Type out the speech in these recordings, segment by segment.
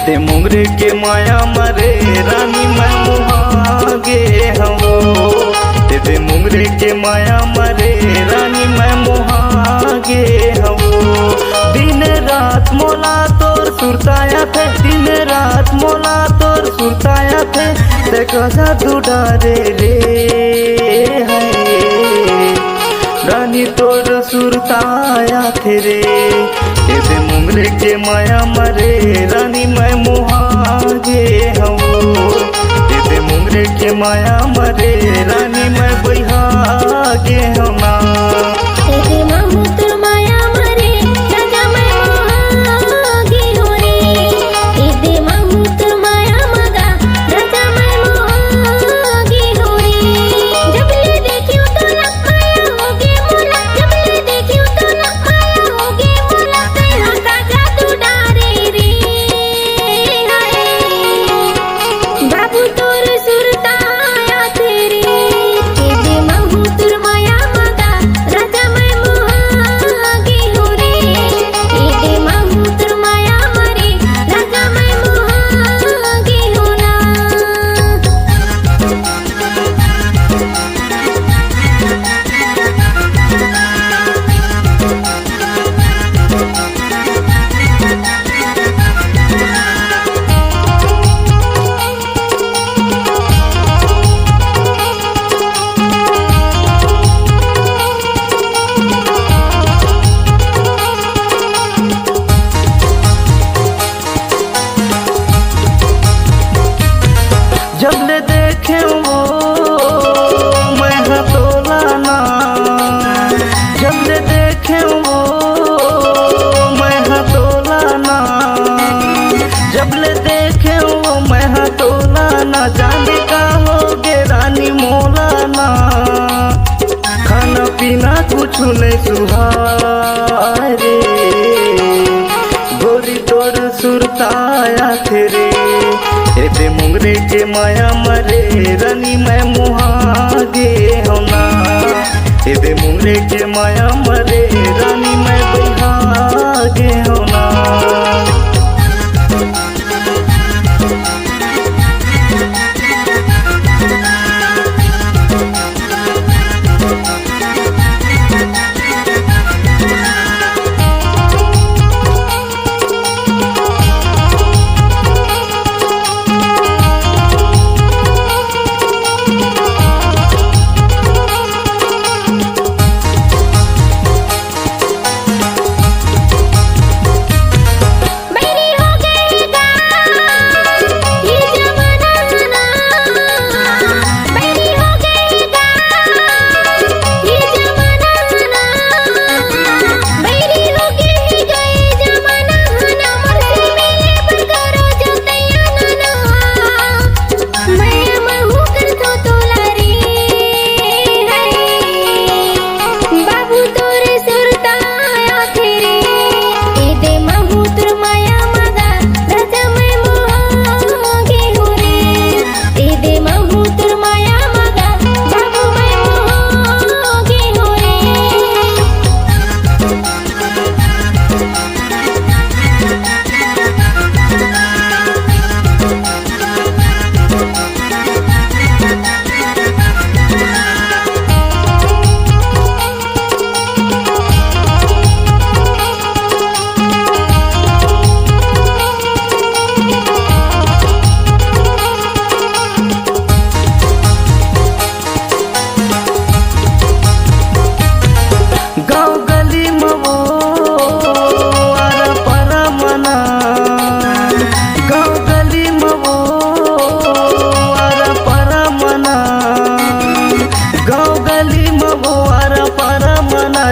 ते मुंगरे के माया मरे रानी मैं मुहागे हूँ। ते मुंगरे के माया मरे रानी मैं मुहागे हूँ। दिन रात मोला तोर सुरताया थे, दिन रात मोला तोर सुरताया थे। ते कसा दुडारे रे है रानी तोर सुरताया थे रे। ते मुंगरे के माया मरे रानी मैं मुहागे हूँ। ते मुंगरे के माया मरे रानी मैं बहागे हूँ ना। जब ले देखे वो मैं हतोला ना, जब ले देखे वो मैं हतोला ना, जब ले देखे वो मैं हतोला ना। जाने का होगे रानी मोला ना, खाना पीना कुछ नहीं सुहाए रे। गोरी तोर सुरताया थे रे। ते मुंगरे के माया मरे रानी मैं मुहागे हूँ ना। ते मुंगरे के माया मरे रानी मैं बहागे हूँ ना।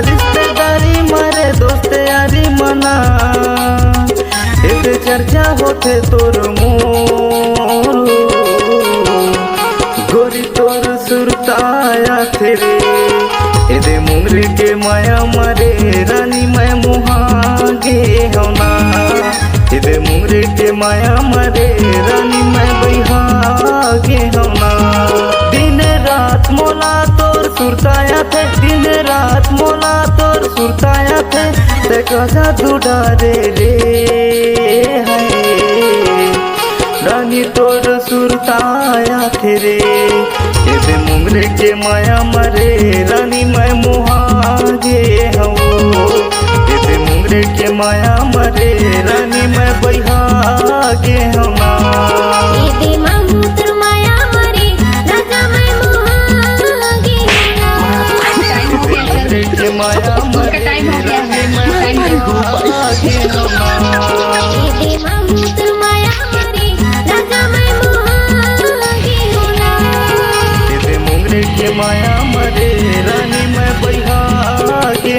रिश्तेदारी मरे दोस्त यारी मना। चर्चा होते तोर मोर गोरी तोर सुरताया थे रे। मुंगरे के माया मरे रानी मैं मुहागे हूँ ना। मुंगरे के माया मरे रानी मैं बहागे हूँ ना। दिन रात मोला तोर सुरताया थे, दिन रात मोला तोर सुरताया थे। ते कसा दुडारे रे है रानी तोर सुरताया थे दे मुंगरे के माया मरे रानी मैं मुहागे हूँ दे मुंगरे के माया मरे रानी मैं बहागे हूँ माया मरे रानी मैं बहागे हूँ मुंगरे के माया मरे रानी मैं बहागे